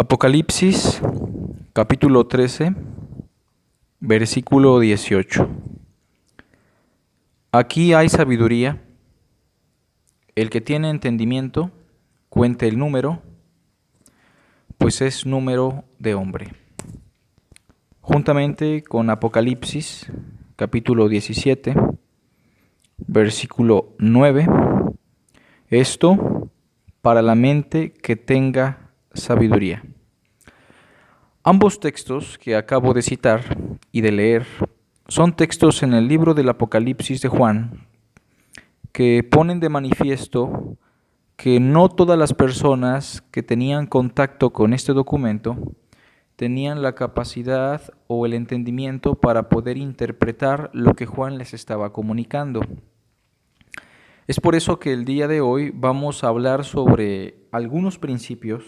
Apocalipsis, capítulo 13, versículo 18. Aquí hay sabiduría. El que tiene entendimiento, cuente el número, pues es número de hombre. Juntamente con Apocalipsis, capítulo 17, versículo 9. Esto para la mente que tenga sabiduría. Ambos textos que acabo de citar y de leer son textos en el libro del Apocalipsis de Juan que ponen de manifiesto que no todas las personas que tenían contacto con este documento tenían la capacidad o el entendimiento para poder interpretar lo que Juan les estaba comunicando. Es por eso que el día de hoy vamos a hablar sobre algunos principios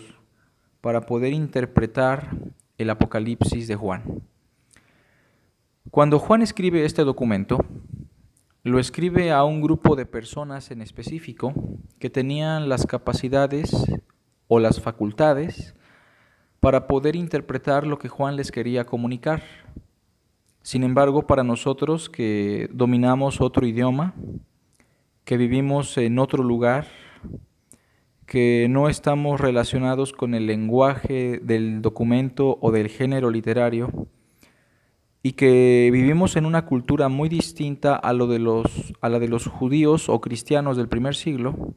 para poder interpretar el Apocalipsis de Juan. Cuando Juan escribe este documento, lo escribe a un grupo de personas en específico que tenían las capacidades o las facultades para poder interpretar lo que Juan les quería comunicar. Sin embargo, para nosotros que dominamos otro idioma, que vivimos en otro lugar, que no estamos relacionados con el lenguaje del documento o del género literario y que vivimos en una cultura muy distinta a la de los judíos o cristianos del primer siglo,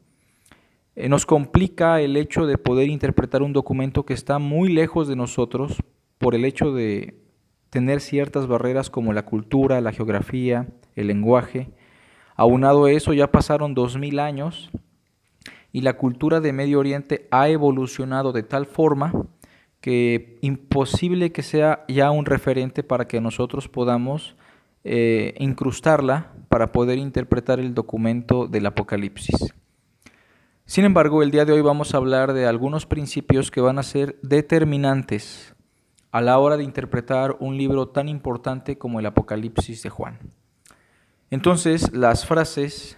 nos complica el hecho de poder interpretar un documento que está muy lejos de nosotros por el hecho de tener ciertas barreras como la cultura, la geografía, el lenguaje. Aunado a eso, ya pasaron 2000 años y la cultura de Medio Oriente ha evolucionado de tal forma que imposible que sea ya un referente para que nosotros podamos incrustarla para poder interpretar el documento del Apocalipsis. Sin embargo, el día de hoy vamos a hablar de algunos principios que van a ser determinantes a la hora de interpretar un libro tan importante como el Apocalipsis de Juan. Entonces, las frases,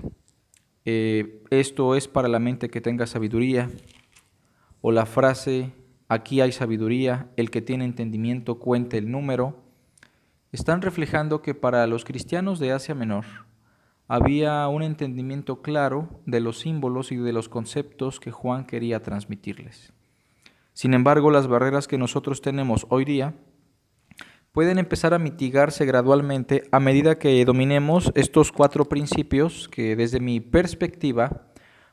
esto es para la mente que tenga sabiduría, o la frase, aquí hay sabiduría, el que tiene entendimiento cuente el número, están reflejando que para los cristianos de Asia Menor había un entendimiento claro de los símbolos y de los conceptos que Juan quería transmitirles. Sin embargo, las barreras que nosotros tenemos hoy día pueden empezar a mitigarse gradualmente a medida que dominemos estos 4 principios que desde mi perspectiva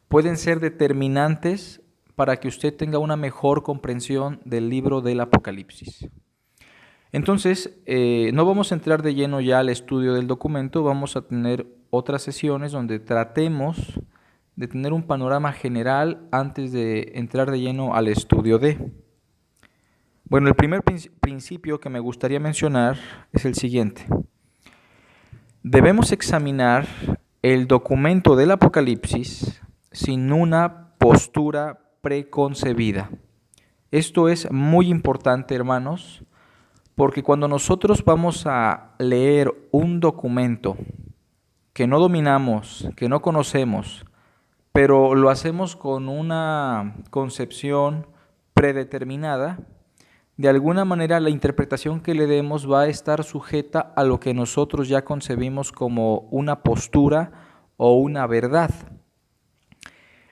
pueden ser determinantes para que usted tenga una mejor comprensión del libro del Apocalipsis. Entonces, no vamos a entrar de lleno ya al estudio del documento, vamos a tener otras sesiones donde tratemos de tener un panorama general antes de entrar de lleno al estudio de. Bueno, el primer principio que me gustaría mencionar es el siguiente. Debemos examinar el documento del Apocalipsis sin una postura preconcebida. Esto es muy importante, hermanos, porque cuando nosotros vamos a leer un documento que no dominamos, que no conocemos, pero lo hacemos con una concepción predeterminada, de alguna manera la interpretación que le demos va a estar sujeta a lo que nosotros ya concebimos como una postura o una verdad.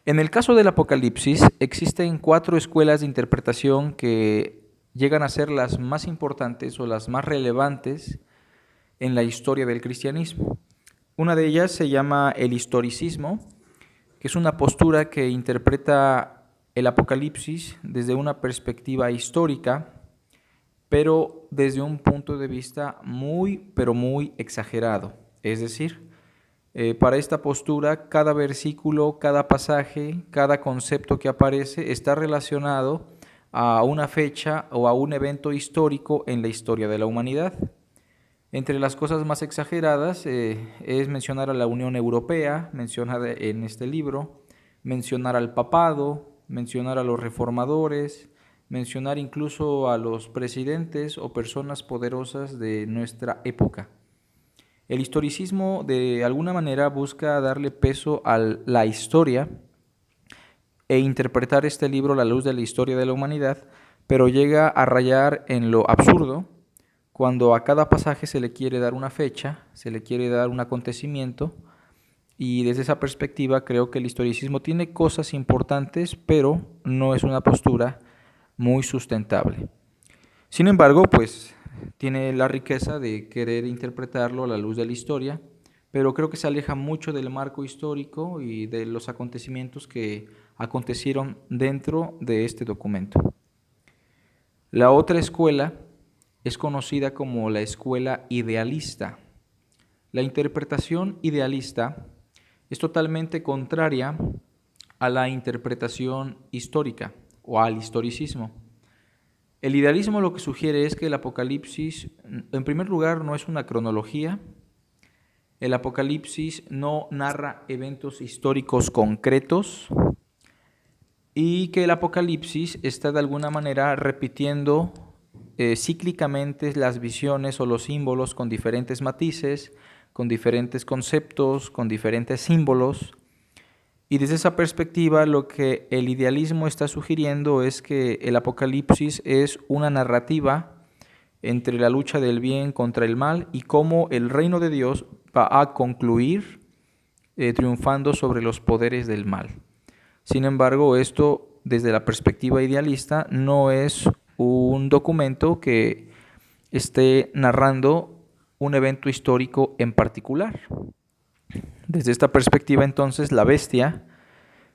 En el caso del Apocalipsis existen 4 escuelas de interpretación que llegan a ser las más importantes o las más relevantes en la historia del cristianismo. Una de ellas se llama el historicismo, que es una postura que interpreta el Apocalipsis desde una perspectiva histórica, pero desde un punto de vista muy exagerado. Es decir, para esta postura, cada versículo, cada pasaje, cada concepto que aparece está relacionado a una fecha o a un evento histórico en la historia de la humanidad. Entre las cosas más exageradas es mencionar a la Unión Europea, mencionada en este libro, mencionar al papado, mencionar a los reformadores, mencionar incluso a los presidentes o personas poderosas de nuestra época. El historicismo de alguna manera busca darle peso a la historia e interpretar este libro a la luz de la historia de la humanidad, pero llega a rayar en lo absurdo cuando a cada pasaje se le quiere dar una fecha, se le quiere dar un acontecimiento, y desde esa perspectiva creo que el historicismo tiene cosas importantes, pero no es una postura muy sustentable. Sin embargo, pues tiene la riqueza de querer interpretarlo a la luz de la historia, pero creo que se aleja mucho del marco histórico y de los acontecimientos que acontecieron dentro de este documento. La otra escuela es conocida como la escuela idealista. La interpretación idealista es totalmente contraria a la interpretación histórica o al historicismo. El idealismo lo que sugiere es que el Apocalipsis, en primer lugar, no es una cronología. El Apocalipsis no narra eventos históricos concretos y que el Apocalipsis está de alguna manera repitiendo cíclicamente las visiones o los símbolos con diferentes matices, con diferentes conceptos, con diferentes símbolos. Y desde esa perspectiva lo que el idealismo está sugiriendo es que el Apocalipsis es una narrativa entre la lucha del bien contra el mal y cómo el reino de Dios va a concluir triunfando sobre los poderes del mal. Sin embargo, esto desde la perspectiva idealista no es un documento que esté narrando un evento histórico en particular. Desde esta perspectiva, entonces, la bestia,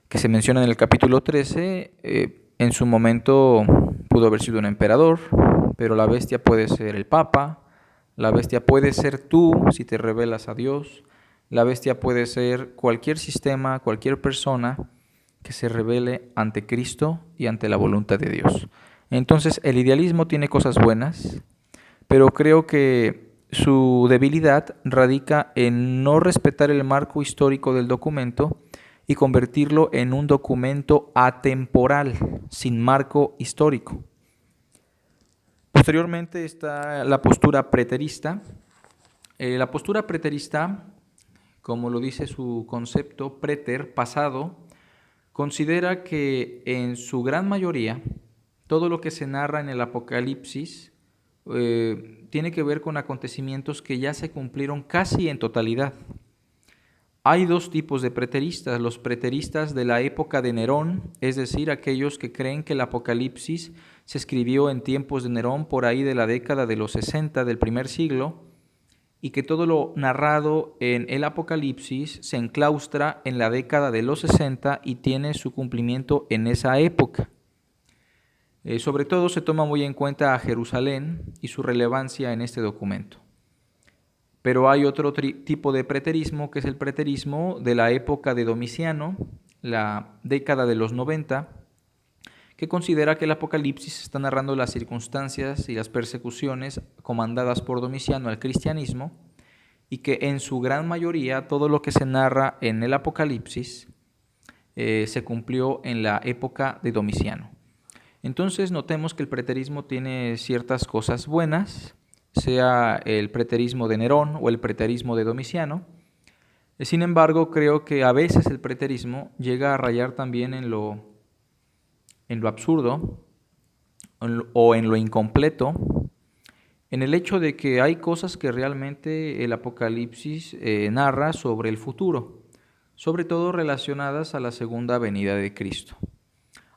que se menciona en el capítulo 13, en su momento pudo haber sido un emperador, pero la bestia puede ser el Papa, la bestia puede ser tú si te revelas a Dios, la bestia puede ser cualquier sistema, cualquier persona que se revele ante Cristo y ante la voluntad de Dios. Entonces, el idealismo tiene cosas buenas, pero creo que su debilidad radica en no respetar el marco histórico del documento y convertirlo en un documento atemporal, sin marco histórico. Posteriormente está la postura preterista. La postura preterista, como lo dice su concepto, preter, pasado, considera que en su gran mayoría todo lo que se narra en el Apocalipsis tiene que ver con acontecimientos que ya se cumplieron casi en totalidad. Hay dos tipos de preteristas: los preteristas de la época de Nerón, es decir, aquellos que creen que el Apocalipsis se escribió en tiempos de Nerón, por ahí de la década de los 60 del primer siglo, y que todo lo narrado en el Apocalipsis se enclaustra en la década de los 60 y tiene su cumplimiento en esa época. Sobre todo se toma muy en cuenta a Jerusalén y su relevancia en este documento. Pero hay otro tipo de preterismo, que es el preterismo de la época de Domiciano, la década de los 90, que considera que el Apocalipsis está narrando las circunstancias y las persecuciones comandadas por Domiciano al cristianismo, y que en su gran mayoría todo lo que se narra en el Apocalipsis se cumplió en la época de Domiciano. Entonces notemos que el preterismo tiene ciertas cosas buenas, sea el preterismo de Nerón o el preterismo de Domiciano. Sin embargo, creo que a veces el preterismo llega a rayar también en lo absurdo o en lo incompleto, en el hecho de que hay cosas que realmente el Apocalipsis narra sobre el futuro, sobre todo relacionadas a la segunda venida de Cristo.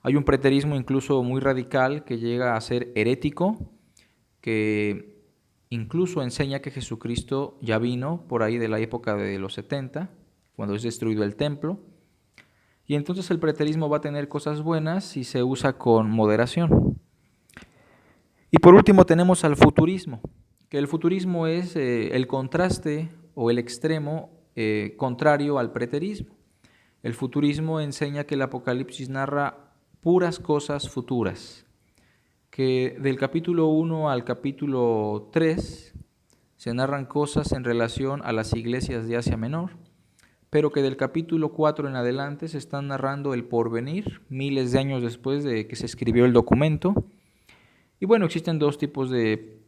Hay un preterismo incluso muy radical que llega a ser herético, que incluso enseña que Jesucristo ya vino por ahí de la época de los 70, cuando es destruido el templo. Y entonces el preterismo va a tener cosas buenas si se usa con moderación. Y por último tenemos al futurismo, que el futurismo es el contraste o el extremo contrario al preterismo. El futurismo enseña que el Apocalipsis narra puras cosas futuras, que del capítulo 1 al capítulo 3 se narran cosas en relación a las iglesias de Asia Menor, pero que del capítulo 4 en adelante se están narrando el porvenir, miles de años después de que se escribió el documento. Y bueno, existen dos tipos de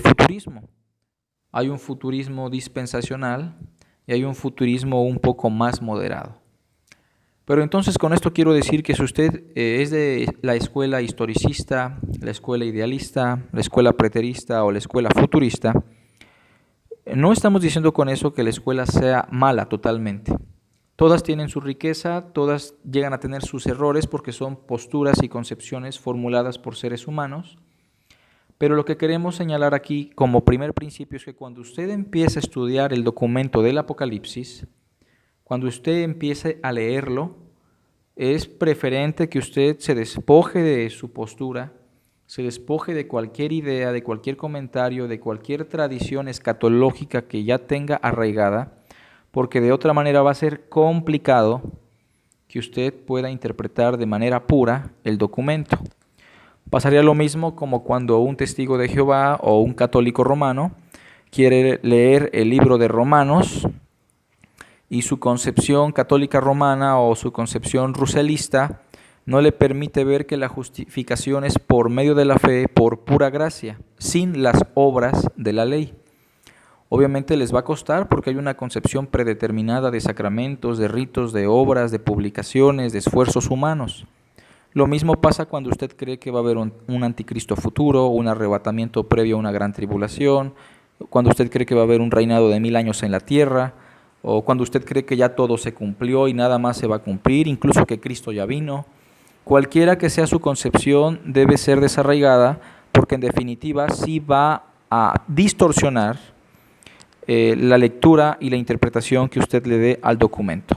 futurismo. Hay un futurismo dispensacional y hay un futurismo un poco más moderado. Pero entonces con esto quiero decir que si usted es de la escuela historicista, la escuela idealista, la escuela preterista o la escuela futurista, no estamos diciendo con eso que la escuela sea mala totalmente. Todas tienen su riqueza, todas llegan a tener sus errores porque son posturas y concepciones formuladas por seres humanos. Pero lo que queremos señalar aquí como primer principio es que cuando usted empiece a estudiar el documento del Apocalipsis, cuando usted empiece a leerlo, es preferente que usted se despoje de su postura, se despoje de cualquier idea, de cualquier comentario, de cualquier tradición escatológica que ya tenga arraigada, porque de otra manera va a ser complicado que usted pueda interpretar de manera pura el documento. Pasaría lo mismo como cuando un testigo de Jehová o un católico romano quiere leer el libro de Romanos y su concepción católica romana o su concepción ruselista no le permite ver que la justificación es por medio de la fe, por pura gracia, sin las obras de la ley. Obviamente les va a costar porque hay una concepción predeterminada de sacramentos, de ritos, de obras, de publicaciones, de esfuerzos humanos. Lo mismo pasa cuando usted cree que va a haber un anticristo futuro, un arrebatamiento previo a una gran tribulación, cuando usted cree que va a haber un reinado de 1000 años en la tierra, o cuando usted cree que ya todo se cumplió y nada más se va a cumplir, incluso que Cristo ya vino. Cualquiera que sea su concepción debe ser desarraigada porque en definitiva sí va a distorsionar la lectura y la interpretación que usted le dé al documento.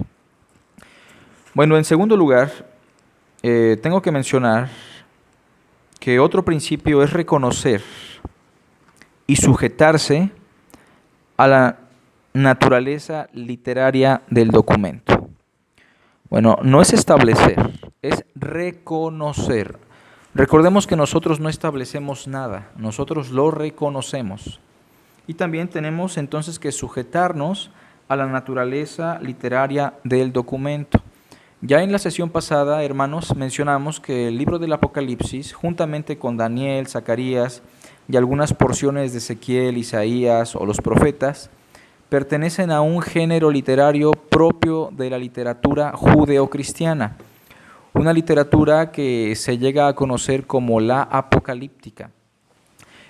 Bueno, en segundo lugar, tengo que mencionar que otro principio es reconocer y sujetarse a la naturaleza literaria del documento. Bueno, no es establecer, es reconocer. Recordemos que nosotros no establecemos nada, nosotros lo reconocemos. Y también tenemos entonces que sujetarnos a la naturaleza literaria del documento. Ya en la sesión pasada, hermanos, mencionamos que el libro del Apocalipsis, juntamente con Daniel, Zacarías y algunas porciones de Ezequiel, Isaías o los profetas, pertenecen a un género literario propio de la literatura judeocristiana, una literatura que se llega a conocer como la apocalíptica.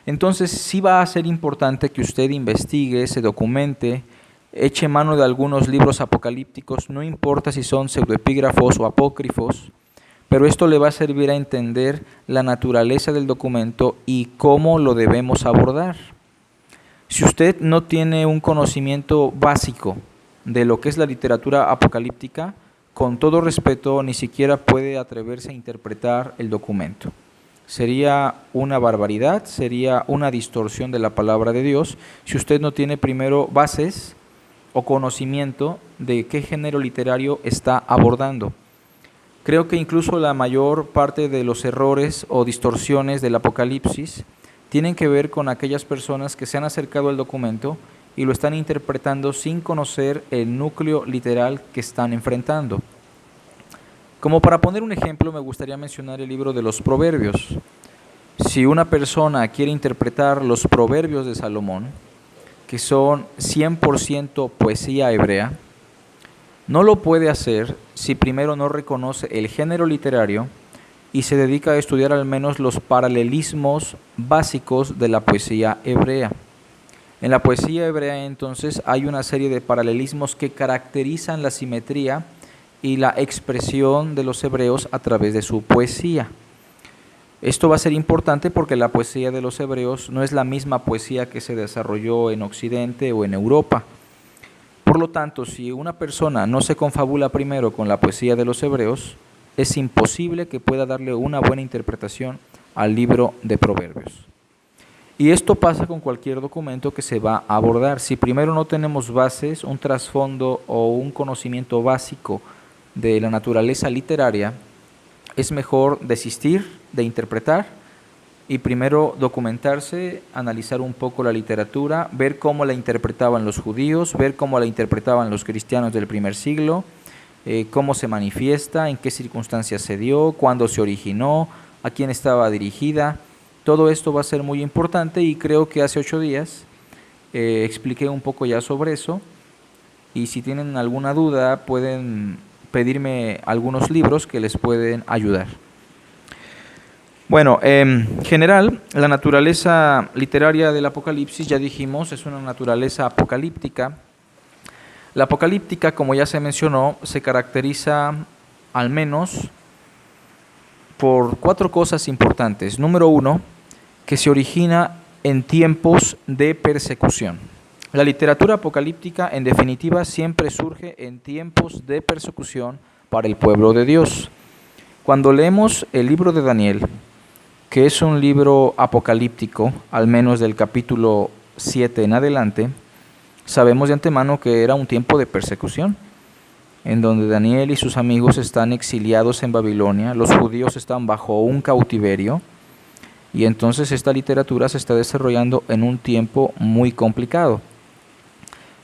Entonces sí va a ser importante que usted investigue, se documente, eche mano de algunos libros apocalípticos, no importa si son pseudoepígrafos o apócrifos, pero esto le va a servir a entender la naturaleza del documento y cómo lo debemos abordar. Si usted no tiene un conocimiento básico de lo que es la literatura apocalíptica, con todo respeto, ni siquiera puede atreverse a interpretar el documento. Sería una barbaridad, sería una distorsión de la palabra de Dios si usted no tiene primero bases o conocimiento de qué género literario está abordando. Creo que incluso la mayor parte de los errores o distorsiones del Apocalipsis tienen que ver con aquellas personas que se han acercado al documento y lo están interpretando sin conocer el núcleo literal que están enfrentando. Como para poner un ejemplo, me gustaría mencionar el libro de los Proverbios. Si una persona quiere interpretar los Proverbios de Salomón, que son 100% poesía hebrea, no lo puede hacer si primero no reconoce el género literario y se dedica a estudiar al menos los paralelismos básicos de la poesía hebrea. En la poesía hebrea entonces hay una serie de paralelismos que caracterizan la simetría y la expresión de los hebreos a través de su poesía. Esto va a ser importante porque la poesía de los hebreos no es la misma poesía que se desarrolló en Occidente o en Europa. Por lo tanto, si una persona no se confabula primero con la poesía de los hebreos, es imposible que pueda darle una buena interpretación al libro de Proverbios. Y esto pasa con cualquier documento que se va a abordar. Si primero no tenemos bases, un trasfondo o un conocimiento básico de la naturaleza literaria, es mejor desistir de interpretar y primero documentarse, analizar un poco la literatura, ver cómo la interpretaban los judíos, ver cómo la interpretaban los cristianos del primer siglo, cómo se manifiesta, en qué circunstancias se dio, cuándo se originó, a quién estaba dirigida. Todo esto va a ser muy importante y creo que hace 8 días expliqué un poco ya sobre eso y si tienen alguna duda pueden pedirme algunos libros que les pueden ayudar. Bueno, en general, la naturaleza literaria del Apocalipsis, ya dijimos, es una naturaleza apocalíptica. La apocalíptica, como ya se mencionó, se caracteriza al menos por 4 cosas importantes. Número 1, que se origina en tiempos de persecución. La literatura apocalíptica, en definitiva, siempre surge en tiempos de persecución para el pueblo de Dios. Cuando leemos el libro de Daniel, que es un libro apocalíptico, al menos del capítulo 7 en adelante, sabemos de antemano que era un tiempo de persecución, en donde Daniel y sus amigos están exiliados en Babilonia, los judíos están bajo un cautiverio, y entonces esta literatura se está desarrollando en un tiempo muy complicado.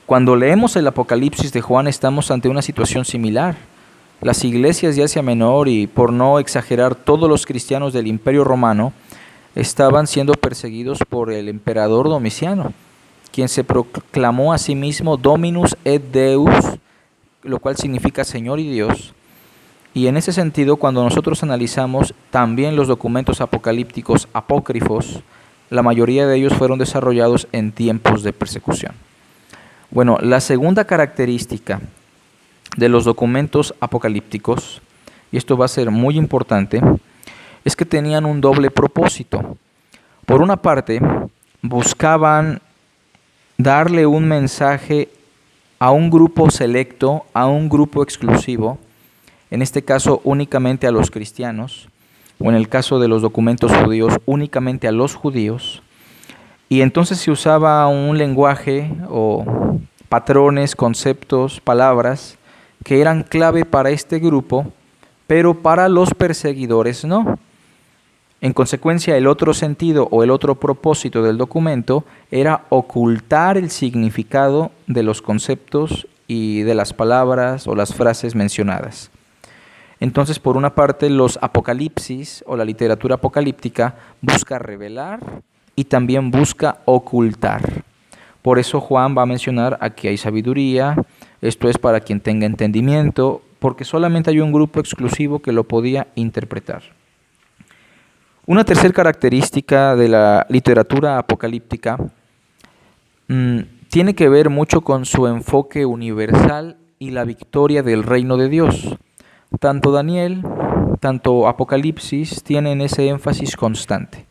Cuando leemos el Apocalipsis de Juan estamos ante una situación similar. Las iglesias de Asia Menor y, por no exagerar, todos los cristianos del Imperio Romano estaban siendo perseguidos por el emperador Domiciano, quien se proclamó a sí mismo Dominus et Deus, lo cual significa Señor y Dios. Y en ese sentido, cuando nosotros analizamos también los documentos apocalípticos apócrifos, la mayoría de ellos fueron desarrollados en tiempos de persecución. Bueno, la segunda característica de los documentos apocalípticos, y esto va a ser muy importante, es que tenían un doble propósito. Por una parte, buscaban darle un mensaje a un grupo selecto, a un grupo exclusivo, en este caso únicamente a los cristianos, o en el caso de los documentos judíos, únicamente a los judíos, y entonces se usaba un lenguaje o patrones, conceptos, palabras, que eran clave para este grupo, pero para los perseguidores no. En consecuencia, el otro sentido o el otro propósito del documento era ocultar el significado de los conceptos y de las palabras o las frases mencionadas. Entonces, por una parte, los apocalipsis o la literatura apocalíptica busca revelar y también busca ocultar. Por eso Juan va a mencionar aquí hay sabiduría, esto es para quien tenga entendimiento, porque solamente hay un grupo exclusivo que lo podía interpretar. Una tercera característica de la literatura apocalíptica tiene que ver mucho con su enfoque universal y la victoria del reino de Dios. Tanto Daniel, tanto Apocalipsis tienen ese énfasis constante,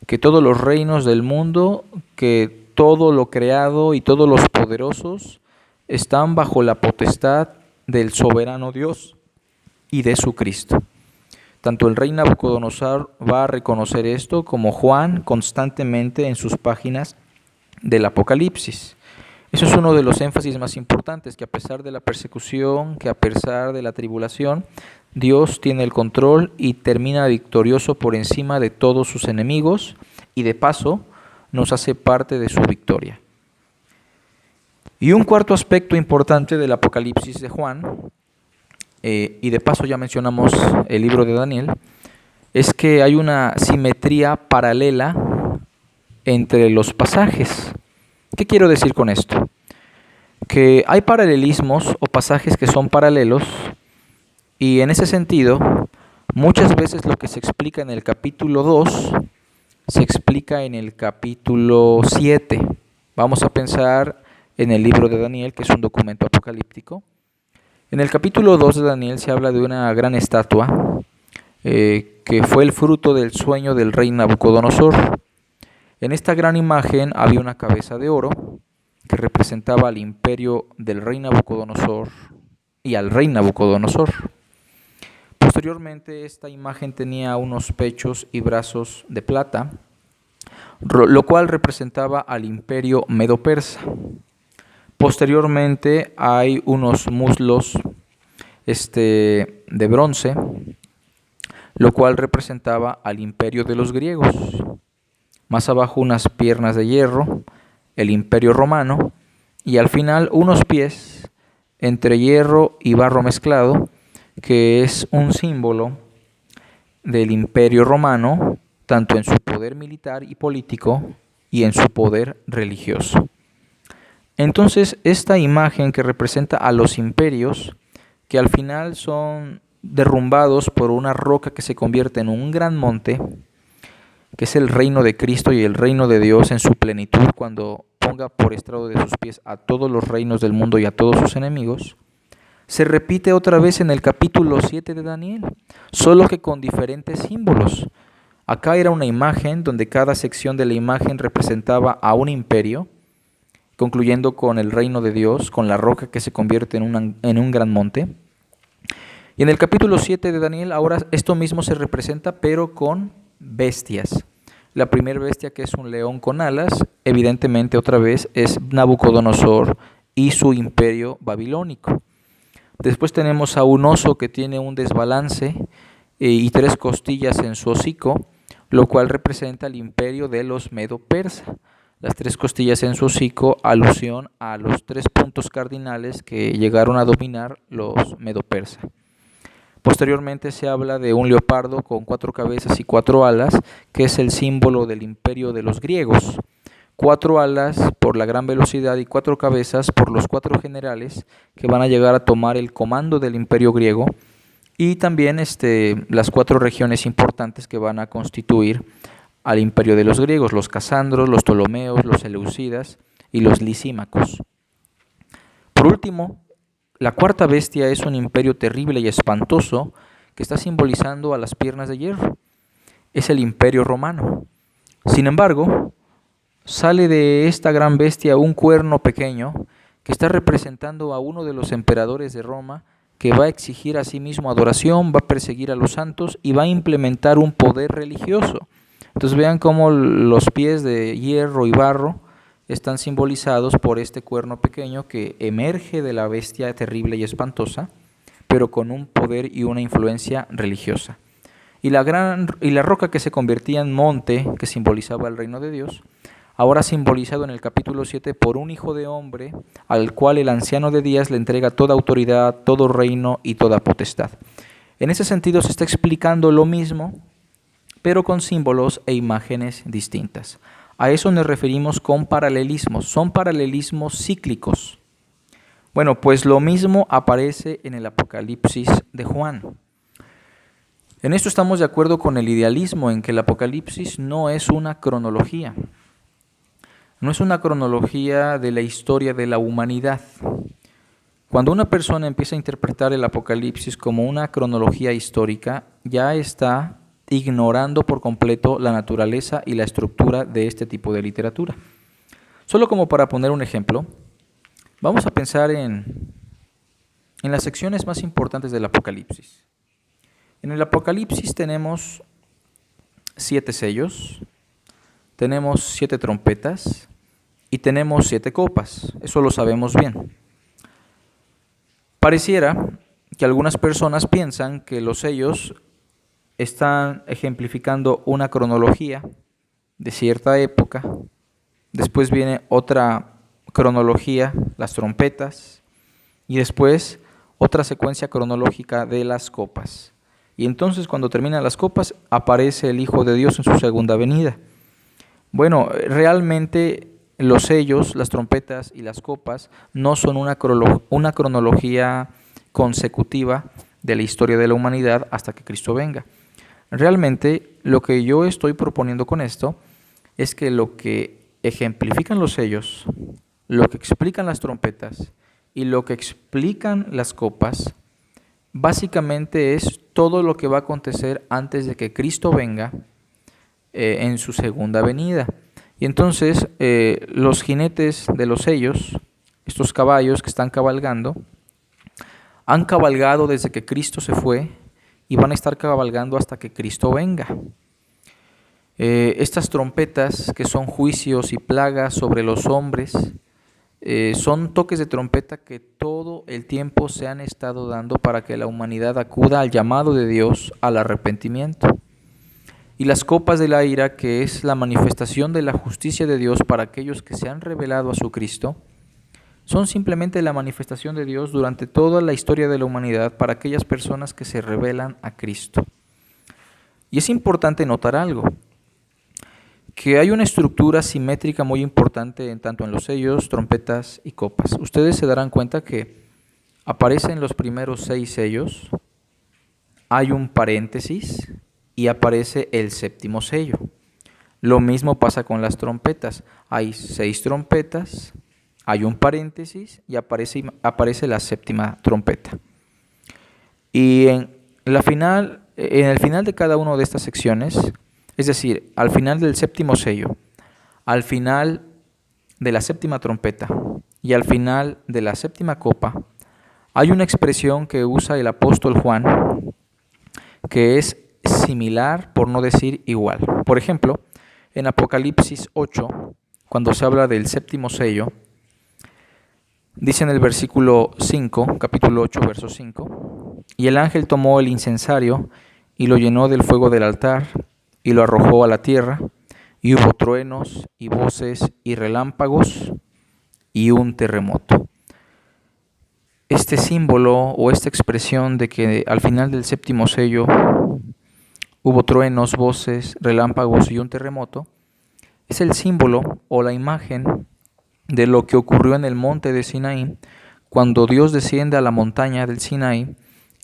que todos los reinos del mundo, que todo lo creado y todos los poderosos están bajo la potestad del soberano Dios y de su Cristo. Tanto el rey Nabucodonosor va a reconocer esto como Juan constantemente en sus páginas del Apocalipsis. Eso es uno de los énfasis más importantes, que a pesar de la persecución, que a pesar de la tribulación, Dios tiene el control y termina victorioso por encima de todos sus enemigos y de paso nos hace parte de su victoria. Y un cuarto aspecto importante del Apocalipsis de Juan, y de paso ya mencionamos el libro de Daniel, es que hay una simetría paralela entre los pasajes. ¿Qué quiero decir con esto? Que hay paralelismos o pasajes que son paralelos y en ese sentido muchas veces lo que se explica en el capítulo 2 se explica en el capítulo 7. Vamos a pensar en el libro de Daniel, que es un documento apocalíptico. En el capítulo 2 de Daniel se habla de una gran estatua que fue el fruto del sueño del rey Nabucodonosor. En esta gran imagen había una cabeza de oro que representaba al imperio del rey Nabucodonosor y al rey Nabucodonosor. Posteriormente, esta imagen tenía unos pechos y brazos de plata, lo cual representaba al imperio medo-persa. Posteriormente hay unos muslos de bronce, lo cual representaba al imperio de los griegos. Más abajo unas piernas de hierro, el imperio romano, y al final unos pies entre hierro y barro mezclado, que es un símbolo del imperio romano, tanto en su poder militar y político y en su poder religioso. Entonces, esta imagen que representa a los imperios, que al final son derrumbados por una roca que se convierte en un gran monte, que es el reino de Cristo y el reino de Dios en su plenitud, cuando ponga por estrado de sus pies a todos los reinos del mundo y a todos sus enemigos, se repite otra vez en el capítulo 7 de Daniel, solo que con diferentes símbolos. Acá era una imagen donde cada sección de la imagen representaba a un imperio, concluyendo con el reino de Dios, con la roca que se convierte en un gran monte. Y en el capítulo 7 de Daniel ahora esto mismo se representa, pero con bestias. La primera bestia, que es un león con alas, evidentemente otra vez es Nabucodonosor y su imperio babilónico. Después tenemos a un oso que tiene un desbalance y 3 costillas en su hocico, lo cual representa el imperio de los Medo-Persa. Las 3 costillas en su hocico, alusión a los 3 puntos cardinales que llegaron a dominar los Medo-Persa. Posteriormente se habla de un leopardo con 4 cabezas y 4 alas, que es el símbolo del imperio de los griegos. 4 alas por la gran velocidad y 4 cabezas por los 4 generales que van a llegar a tomar el comando del imperio griego, y también las 4 regiones importantes que van a constituir al imperio de los griegos: los casandros, los ptolomeos, los seleucidas y los lisímacos. Por último, la cuarta bestia es un imperio terrible y espantoso que está simbolizando a las piernas de hierro. Es el imperio romano. Sin embargo, sale de esta gran bestia un cuerno pequeño que está representando a uno de los emperadores de Roma, que va a exigir a sí mismo adoración, va a perseguir a los santos y va a implementar un poder religioso. Entonces vean cómo los pies de hierro y barro están simbolizados por este cuerno pequeño que emerge de la bestia terrible y espantosa, pero con un poder y una influencia religiosa. Y la roca que se convertía en monte, que simbolizaba el reino de Dios, ahora simbolizado en el capítulo 7 por un hijo de hombre, al cual el anciano de días le entrega toda autoridad, todo reino y toda potestad. En ese sentido se está explicando lo mismo, pero con símbolos e imágenes distintas. A eso nos referimos con paralelismos. Son paralelismos cíclicos. Bueno, pues lo mismo aparece en el Apocalipsis de Juan. En esto estamos de acuerdo con el idealismo, en que el Apocalipsis no es una cronología. No es una cronología de la historia de la humanidad. Cuando una persona empieza a interpretar el Apocalipsis como una cronología histórica, ya está ignorando por completo la naturaleza y la estructura de este tipo de literatura. Solo como para poner un ejemplo, vamos a pensar en las secciones más importantes del Apocalipsis. En el Apocalipsis tenemos 7 sellos, tenemos 7 trompetas y tenemos 7 copas. Eso lo sabemos bien. Pareciera que algunas personas piensan que los sellos están ejemplificando una cronología de cierta época. Después viene otra cronología, las trompetas, y después otra secuencia cronológica de las copas. Y entonces cuando terminan las copas aparece el Hijo de Dios en su segunda venida. Bueno, realmente los sellos, las trompetas y las copas no son una cronología consecutiva de la historia de la humanidad hasta que Cristo venga. Realmente lo que yo estoy proponiendo con esto es que lo que ejemplifican los sellos, lo que explican las trompetas y lo que explican las copas, básicamente es todo lo que va a acontecer antes de que Cristo venga en su segunda venida. Y entonces los jinetes de los sellos, estos caballos que están cabalgando, han cabalgado desde que Cristo se fue y van a estar cabalgando hasta que Cristo venga. Estas trompetas, que son juicios y plagas sobre los hombres, son toques de trompeta que todo el tiempo se han estado dando para que la humanidad acuda al llamado de Dios al arrepentimiento. Y las copas de la ira, que es la manifestación de la justicia de Dios para aquellos que se han revelado a su Cristo, son simplemente la manifestación de Dios durante toda la historia de la humanidad para aquellas personas que se revelan a Cristo. Y es importante notar algo, que hay una estructura simétrica muy importante tanto en los sellos, trompetas y copas. Ustedes se darán cuenta que Aparecen los primeros 6 sellos, hay un paréntesis y aparece el séptimo sello. Lo mismo pasa con las trompetas. Hay 6 trompetas, hay un paréntesis y aparece la séptima trompeta. Y en el final de cada una de estas secciones, es decir, al final del séptimo sello, al final de la séptima trompeta y al final de la séptima copa, hay una expresión que usa el apóstol Juan que es similar, por no decir igual. Por ejemplo, en Apocalipsis 8, cuando se habla del séptimo sello, dice en el versículo 5, capítulo 8, verso 5, y el ángel tomó el incensario y lo llenó del fuego del altar y lo arrojó a la tierra, y hubo truenos y voces y relámpagos y un terremoto. Este símbolo o esta expresión de que al final del séptimo sello hubo truenos, voces, relámpagos y un terremoto, es el símbolo o la imagen de lo que ocurrió en el monte de Sinaí, cuando Dios desciende a la montaña del Sinaí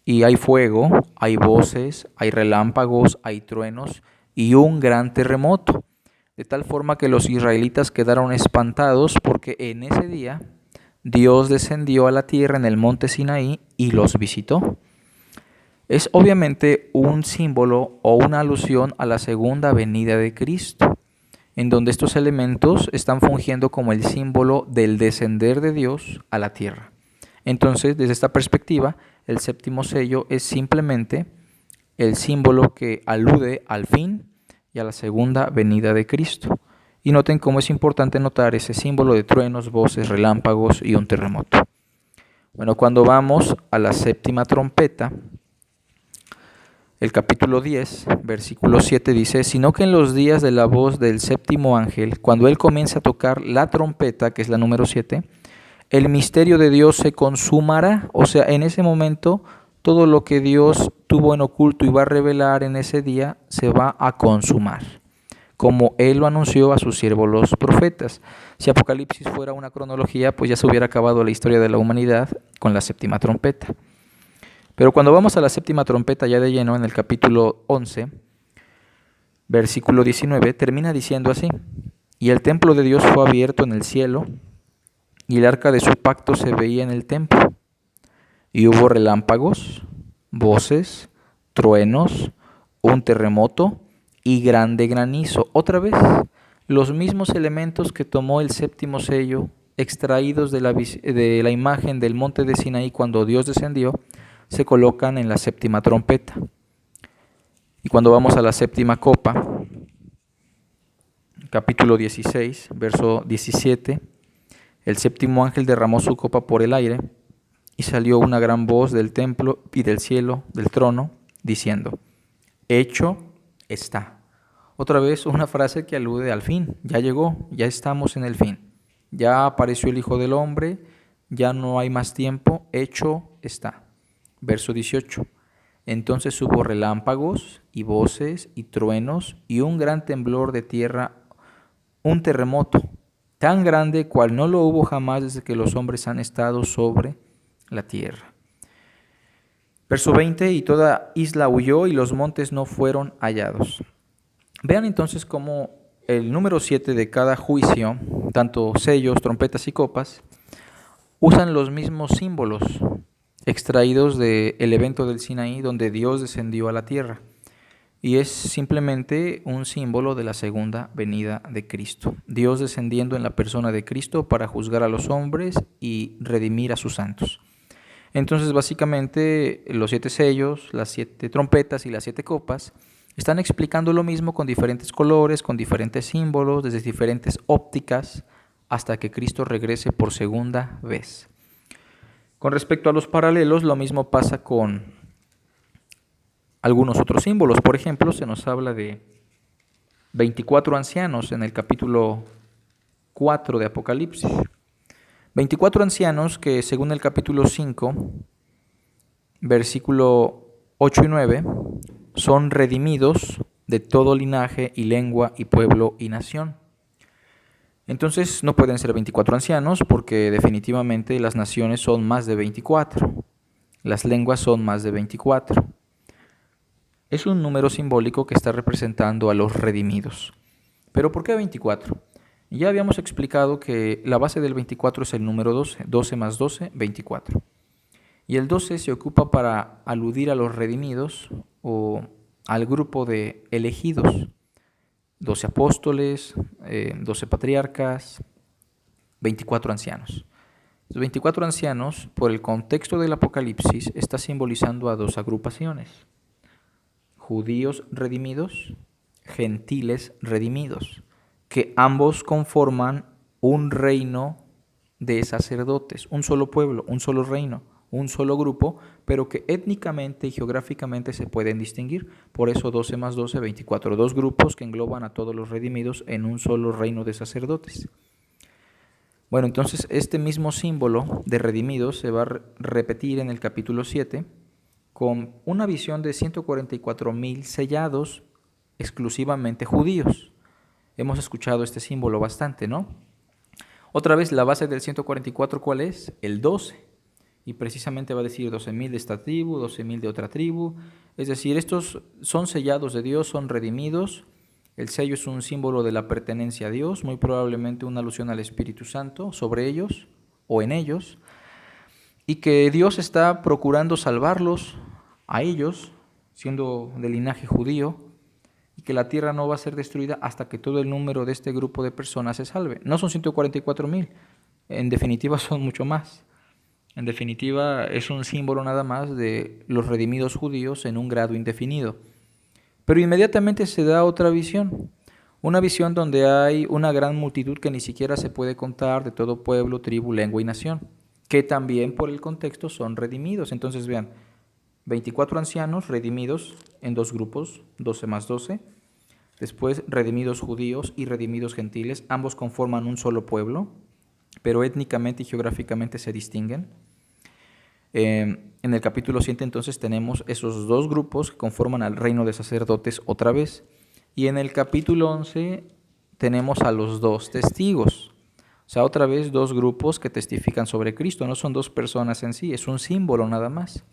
y hay fuego, hay voces, hay relámpagos, hay truenos y un gran terremoto, de tal forma que los israelitas quedaron espantados porque en ese día Dios descendió a la tierra en el monte Sinaí y los visitó. Es obviamente un símbolo o una alusión a la segunda venida de Cristo, en donde estos elementos están fungiendo como el símbolo del descender de Dios a la tierra. Entonces, desde esta perspectiva, el séptimo sello es simplemente el símbolo que alude al fin y a la segunda venida de Cristo. Y noten cómo es importante notar ese símbolo de truenos, voces, relámpagos y un terremoto. Bueno, cuando vamos a la séptima trompeta, el capítulo 10, versículo 7 dice, sino que en los días de la voz del séptimo ángel, cuando él comienza a tocar la trompeta, que es la número 7, el misterio de Dios se consumará. O sea, en ese momento, todo lo que Dios tuvo en oculto y va a revelar en ese día, se va a consumar, como él lo anunció a sus siervos los profetas. Si Apocalipsis fuera una cronología, pues ya se hubiera acabado la historia de la humanidad con la séptima trompeta. Pero cuando vamos a la séptima trompeta ya de lleno, en el capítulo 11, versículo 19, termina diciendo así, y el templo de Dios fue abierto en el cielo, y el arca de su pacto se veía en el templo, y hubo relámpagos, voces, truenos, un terremoto y grande granizo. Otra vez, los mismos elementos que tomó el séptimo sello, extraídos de la imagen del monte de Sinaí cuando Dios descendió, se colocan en la séptima trompeta. Y cuando vamos a la séptima copa, capítulo 16, verso 17, el séptimo ángel derramó su copa por el aire y salió una gran voz del templo y del cielo, del trono, diciendo, hecho está. Otra vez una frase que alude al fin, ya llegó, ya estamos en el fin, ya apareció el Hijo del Hombre, ya no hay más tiempo, hecho está. Verso 18. Entonces hubo relámpagos y voces y truenos y un gran temblor de tierra, un terremoto, tan grande cual no lo hubo jamás desde que los hombres han estado sobre la tierra. Verso 20. Y toda isla huyó y los montes no fueron hallados. Vean entonces cómo el número 7 de cada juicio, tanto sellos, trompetas y copas, usan los mismos símbolos extraídos del evento del Sinaí donde Dios descendió a la tierra. Y es simplemente un símbolo de la segunda venida de Cristo. Dios descendiendo en la persona de Cristo para juzgar a los hombres y redimir a sus santos. Entonces, básicamente, los 7 sellos, las 7 trompetas y las 7 copas están explicando lo mismo con diferentes colores, con diferentes símbolos, desde diferentes ópticas, hasta que Cristo regrese por segunda vez. Con respecto a los paralelos, lo mismo pasa con algunos otros símbolos. Por ejemplo, se nos habla de 24 ancianos en el capítulo 4 de Apocalipsis. 24 ancianos que, según el capítulo 5, versículo 8 y 9, son redimidos de todo linaje y lengua y pueblo y nación. Entonces no pueden ser 24 ancianos porque definitivamente las naciones son más de 24. Las lenguas son más de 24. Es un número simbólico que está representando a los redimidos. ¿Pero por qué 24? Ya habíamos explicado que la base del 24 es el número 12. 12 más 12, 24. Y el 12 se ocupa para aludir a los redimidos o al grupo de elegidos. 12 apóstoles, 12 patriarcas, 24 ancianos. Los 24 ancianos, por el contexto del Apocalipsis, está simbolizando a dos agrupaciones: judíos redimidos, gentiles redimidos, que ambos conforman un reino de sacerdotes, un solo pueblo, un solo reino, un solo grupo, pero que étnicamente y geográficamente se pueden distinguir. Por eso 12 más 12, 24, dos grupos que engloban a todos los redimidos en un solo reino de sacerdotes. Bueno, entonces este mismo símbolo de redimidos se va a repetir en el capítulo 7 con una visión de 144,000 sellados exclusivamente judíos. Hemos escuchado este símbolo bastante, ¿no? Otra vez, la base del 144, ¿cuál es? El 12. Y precisamente va a decir 12,000 de esta tribu, 12,000 de otra tribu. Es decir, estos son sellados de Dios, son redimidos. El sello es un símbolo de la pertenencia a Dios, muy probablemente una alusión al Espíritu Santo sobre ellos o en ellos. Y que Dios está procurando salvarlos a ellos, siendo de linaje judío, y que la tierra no va a ser destruida hasta que todo el número de este grupo de personas se salve. No son 144,000, en definitiva son mucho más. En definitiva es un símbolo nada más de los redimidos judíos en un grado indefinido. Pero inmediatamente se da otra visión, una visión donde hay una gran multitud que ni siquiera se puede contar, de todo pueblo, tribu, lengua y nación, que también por el contexto son redimidos. Entonces vean, 24 ancianos redimidos en dos grupos, 12 más 12. Después redimidos judíos y redimidos gentiles, ambos conforman un solo pueblo, pero étnicamente y geográficamente se distinguen. En el capítulo 7 entonces tenemos esos dos grupos que conforman al reino de sacerdotes otra vez. Y en el capítulo 11 tenemos a los dos testigos. O sea, otra vez dos grupos que testifican sobre Cristo. No son dos personas en sí, es un símbolo nada más.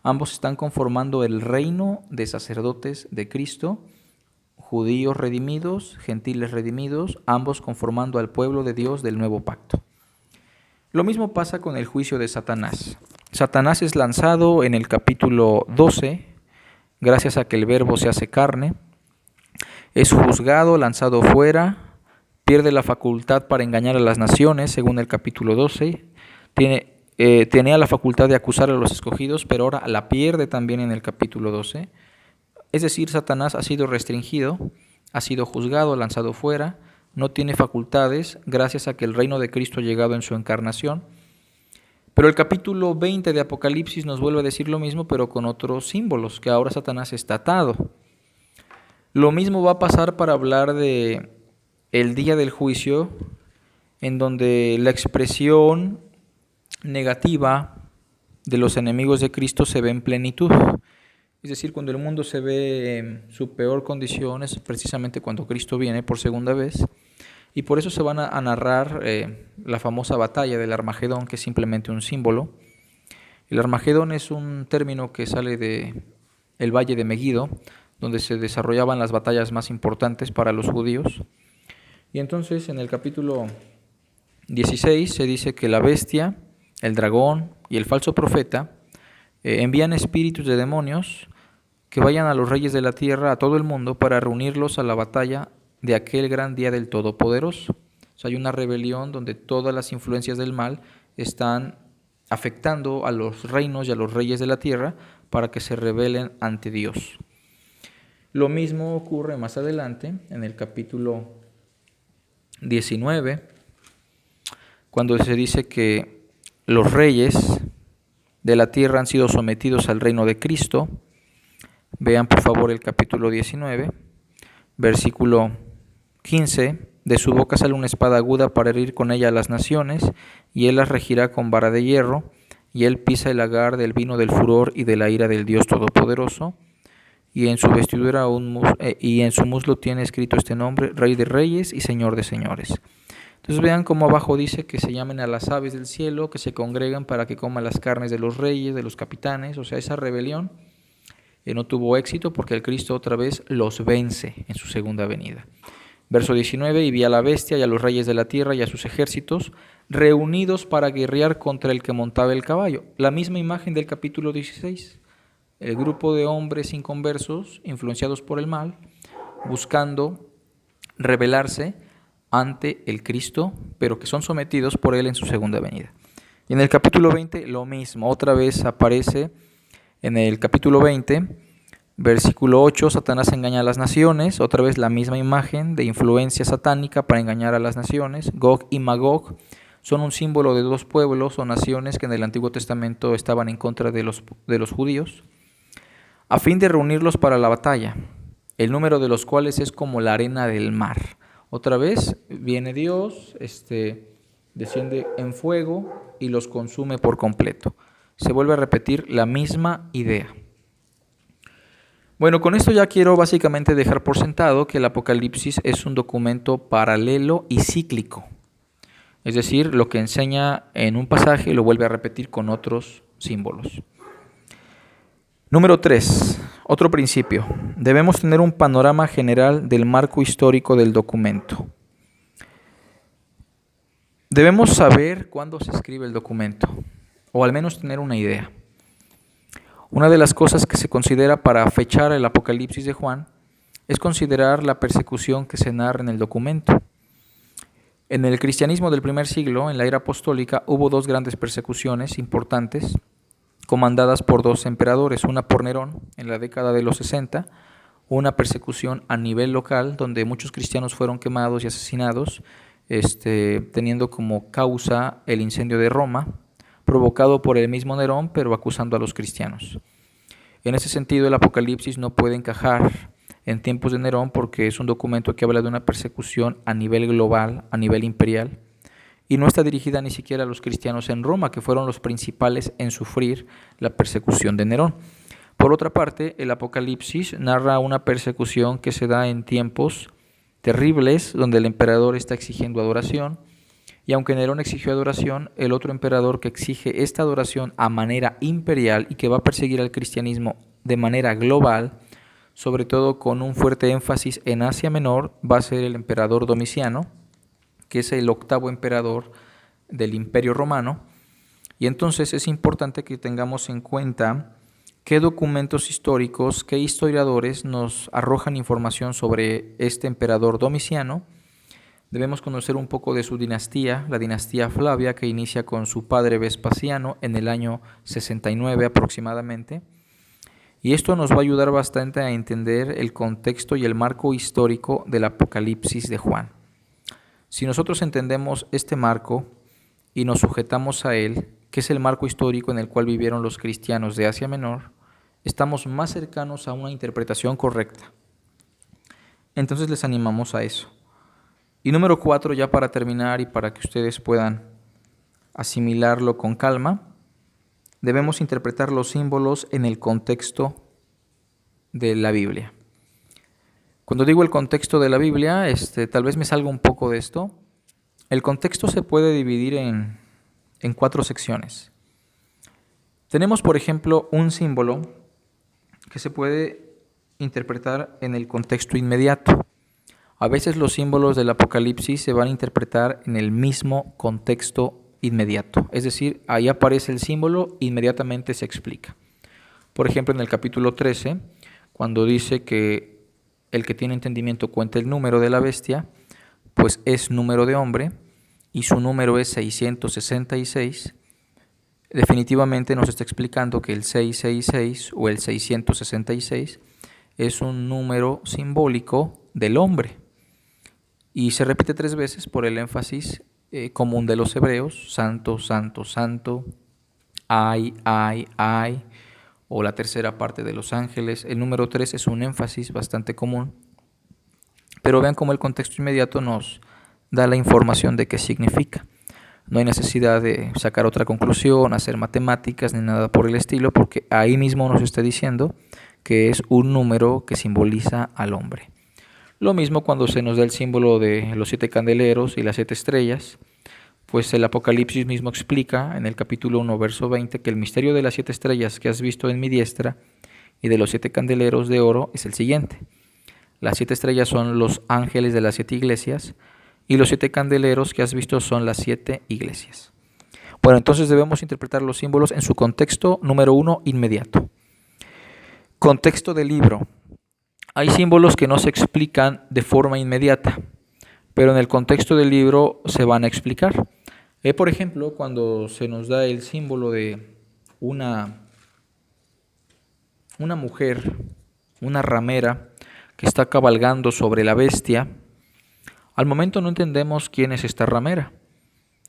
Ambos están conformando el reino de sacerdotes de Cristo, judíos redimidos, gentiles redimidos, ambos conformando al pueblo de Dios del nuevo pacto. Lo mismo pasa con el juicio de Satanás. Satanás es lanzado en el capítulo 12, gracias a que el Verbo se hace carne. Es juzgado, lanzado fuera, pierde la facultad para engañar a las naciones, según el capítulo 12. Tenía la facultad de acusar a los escogidos, pero ahora la pierde también en el capítulo 12. Es decir, Satanás ha sido restringido, ha sido juzgado, lanzado fuera, no tiene facultades gracias a que el reino de Cristo ha llegado en su encarnación. Pero el capítulo 20 de Apocalipsis nos vuelve a decir lo mismo, pero con otros símbolos, que ahora Satanás está atado. Lo mismo va a pasar para hablar de el día del juicio, en donde la expresión negativa de los enemigos de Cristo se ve en plenitud. Es decir, cuando el mundo se ve en su peor condición es precisamente cuando Cristo viene por segunda vez. Y por eso se van a narrar la famosa batalla del Armagedón, que es simplemente un símbolo. El Armagedón es un término que sale del valle de Meguido, donde se desarrollaban las batallas más importantes para los judíos. Y entonces en el capítulo 16 se dice que la bestia, el dragón y el falso profeta envían espíritus de demonios que vayan a los reyes de la tierra, a todo el mundo, para reunirlos a la batalla de aquel gran día del Todopoderoso. O sea, hay una rebelión donde todas las influencias del mal están afectando a los reinos y a los reyes de la tierra para que se rebelen ante Dios. Lo mismo ocurre más adelante, en el capítulo 19, cuando se dice que los reyes de la tierra han sido sometidos al reino de Cristo. Vean por favor el capítulo 19, versículo 15. De su boca sale una espada aguda para herir con ella a las naciones, y él las regirá con vara de hierro, y él pisa el lagar del vino del furor y de la ira del Dios Todopoderoso. y en su vestidura y en su muslo tiene escrito este nombre: Rey de Reyes y Señor de Señores. Entonces vean cómo abajo dice que se llamen a las aves del cielo, que se congregan para que coman las carnes de los reyes, de los capitanes. O sea, esa rebelión no tuvo éxito porque el Cristo otra vez los vence en su segunda venida. Verso 19: y vi a la bestia y a los reyes de la tierra y a sus ejércitos reunidos para guerrear contra el que montaba el caballo. La misma imagen del capítulo 16. El grupo de hombres inconversos, influenciados por el mal, buscando rebelarse ante el Cristo, pero que son sometidos por Él en su segunda venida. Y en el capítulo 20 lo mismo, otra vez aparece en el capítulo 20, versículo 8, Satanás engaña a las naciones, otra vez la misma imagen de influencia satánica para engañar a las naciones. Gog y Magog son un símbolo de dos pueblos o naciones que en el Antiguo Testamento estaban en contra de los judíos, a fin de reunirlos para la batalla, el número de los cuales es como la arena del mar. Otra vez viene Dios, desciende en fuego y los consume por completo. Se vuelve a repetir la misma idea. Bueno, con esto ya quiero básicamente dejar por sentado que el Apocalipsis es un documento paralelo y cíclico. Es decir, lo que enseña en un pasaje lo vuelve a repetir con otros símbolos. Número 3. Otro principio. Debemos tener un panorama general del marco histórico del documento. Debemos saber cuándo se escribe el documento, o al menos tener una idea. Una de las cosas que se considera para fechar el Apocalipsis de Juan es considerar la persecución que se narra en el documento. En el cristianismo del primer siglo, en la era apostólica, hubo dos grandes persecuciones importantes, comandadas por dos emperadores, una por Nerón en la década de los 60, una persecución a nivel local donde muchos cristianos fueron quemados y asesinados, teniendo como causa el incendio de Roma, provocado por el mismo Nerón, pero acusando a los cristianos. En ese sentido, el Apocalipsis no puede encajar en tiempos de Nerón porque es un documento que habla de una persecución a nivel global, a nivel imperial, y no está dirigida ni siquiera a los cristianos en Roma, que fueron los principales en sufrir la persecución de Nerón. Por otra parte, el Apocalipsis narra una persecución que se da en tiempos terribles, donde el emperador está exigiendo adoración, y aunque Nerón exigió adoración, el otro emperador que exige esta adoración a manera imperial y que va a perseguir al cristianismo de manera global, sobre todo con un fuerte énfasis en Asia Menor, va a ser el emperador Domiciano, que es el octavo emperador del Imperio Romano. Y entonces es importante que tengamos en cuenta qué documentos históricos, qué historiadores nos arrojan información sobre este emperador Domiciano. Debemos conocer un poco de su dinastía, la dinastía Flavia, que inicia con su padre Vespasiano en el año 69 aproximadamente. Y esto nos va a ayudar bastante a entender el contexto y el marco histórico del Apocalipsis de Juan. Si nosotros entendemos este marco y nos sujetamos a él, que es el marco histórico en el cual vivieron los cristianos de Asia Menor, estamos más cercanos a una interpretación correcta. Entonces les animamos a eso. Y número 4, ya para terminar y para que ustedes puedan asimilarlo con calma, debemos interpretar los símbolos en el contexto de la Biblia. Cuando digo el contexto de la Biblia, tal vez me salga un poco de esto. El contexto se puede dividir en 4 secciones. Tenemos, por ejemplo, un símbolo que se puede interpretar en el contexto inmediato. A veces los símbolos del Apocalipsis se van a interpretar en el mismo contexto inmediato. Es decir, ahí aparece el símbolo, inmediatamente se explica. Por ejemplo, en el capítulo 13, cuando dice que el que tiene entendimiento cuenta el número de la bestia, pues es número de hombre y su número es 666. Definitivamente nos está explicando que el 666 o el 666 es un número simbólico del hombre. Y se repite 3 veces por el énfasis común de los hebreos: santo, santo, santo, ay, o la tercera parte de los ángeles. El número 3 es un énfasis bastante común. Pero vean cómo el contexto inmediato nos da la información de qué significa. No hay necesidad de sacar otra conclusión, hacer matemáticas ni nada por el estilo, porque ahí mismo nos está diciendo que es un número que simboliza al hombre. Lo mismo cuando se nos da el símbolo de los 7 candeleros y las 7 estrellas, pues el Apocalipsis mismo explica en el capítulo 1, verso 20, que el misterio de las 7 estrellas que has visto en mi diestra y de los 7 candeleros de oro es el siguiente. Las 7 estrellas son los ángeles de las 7 iglesias y los 7 candeleros que has visto son las 7 iglesias. Bueno, entonces debemos interpretar los símbolos en su contexto número 1 inmediato. Contexto del libro. Hay símbolos que no se explican de forma inmediata, pero en el contexto del libro se van a explicar. Por ejemplo, cuando se nos da el símbolo de una mujer, una ramera, que está cabalgando sobre la bestia, al momento no entendemos quién es esta ramera.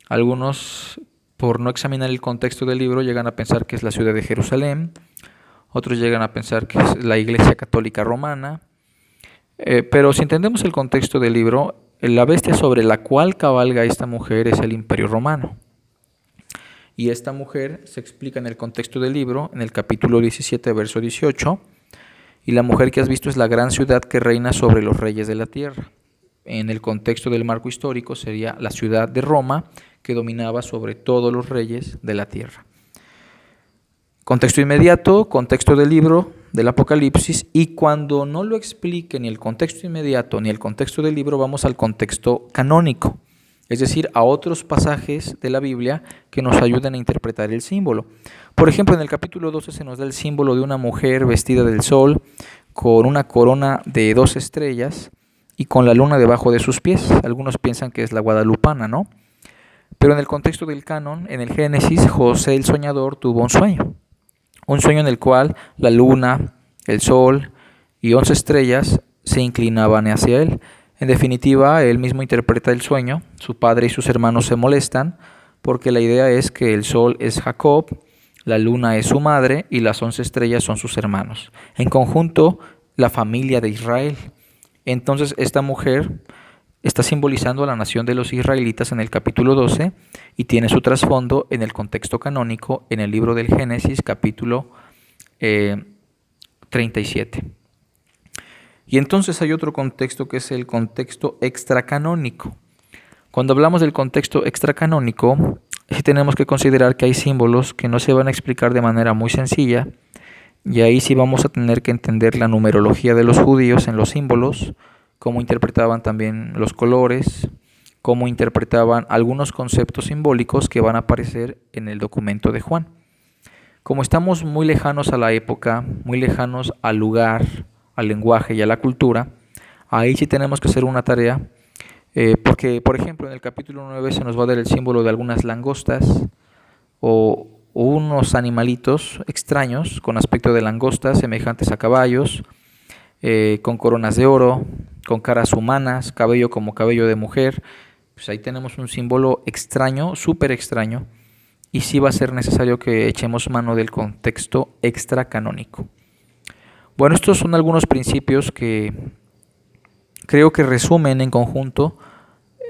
Algunos, por no examinar el contexto del libro, llegan a pensar que es la ciudad de Jerusalén, otros llegan a pensar que es la Iglesia Católica Romana, pero si entendemos el contexto del libro, la bestia sobre la cual cabalga esta mujer es el Imperio Romano. Y esta mujer se explica en el contexto del libro, en el capítulo 17, verso 18, y la mujer que has visto es la gran ciudad que reina sobre los reyes de la tierra. En el contexto del marco histórico sería la ciudad de Roma, que dominaba sobre todos los reyes de la tierra. Contexto inmediato, contexto del libro del Apocalipsis, y cuando no lo explique ni el contexto inmediato ni el contexto del libro, vamos al contexto canónico, es decir, a otros pasajes de la Biblia que nos ayuden a interpretar el símbolo. Por ejemplo, en el capítulo 12 se nos da el símbolo de una mujer vestida del sol, con una corona de 2 estrellas y con la luna debajo de sus pies. Algunos piensan que es la guadalupana, ¿no? Pero en el contexto del canon, en el Génesis, José el soñador tuvo un sueño en el cual la luna, el sol y 11 estrellas se inclinaban hacia él. En definitiva, él mismo interpreta el sueño, su padre y sus hermanos se molestan porque la idea es que el sol es Jacob, la luna es su madre y las 11 estrellas son sus hermanos. En conjunto, la familia de Israel. Entonces, esta mujer está simbolizando a la nación de los israelitas en el capítulo 12 y tiene su trasfondo en el contexto canónico en el libro del Génesis, capítulo 37. Y entonces hay otro contexto que es el contexto extracanónico. Cuando hablamos del contexto extracanónico, sí tenemos que considerar que hay símbolos que no se van a explicar de manera muy sencilla, y ahí sí vamos a tener que entender la numerología de los judíos en los símbolos, cómo interpretaban también los colores, cómo interpretaban algunos conceptos simbólicos que van a aparecer en el documento de Juan. Como estamos muy lejanos a la época, muy lejanos al lugar, al lenguaje y a la cultura, ahí sí tenemos que hacer una tarea, porque, por ejemplo, en el capítulo 9 se nos va a dar el símbolo de algunas langostas o unos animalitos extraños con aspecto de langostas, semejantes a caballos, con coronas de oro, con caras humanas, cabello como cabello de mujer. Pues ahí tenemos un símbolo extraño, súper extraño, y sí va a ser necesario que echemos mano del contexto extracanónico. Bueno, estos son algunos principios que creo que resumen en conjunto,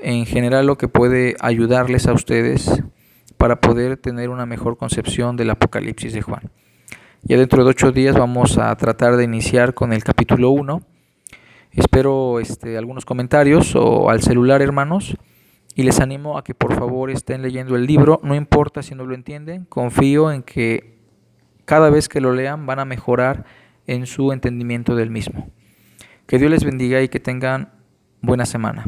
en general, lo que puede ayudarles a ustedes para poder tener una mejor concepción del Apocalipsis de Juan. Ya dentro de 8 días vamos a tratar de iniciar con el capítulo 1. Espero algunos comentarios o al celular, hermanos, y les animo a que por favor estén leyendo el libro. No importa si no lo entienden, confío en que cada vez que lo lean van a mejorar en su entendimiento del mismo. Que Dios les bendiga y que tengan buena semana.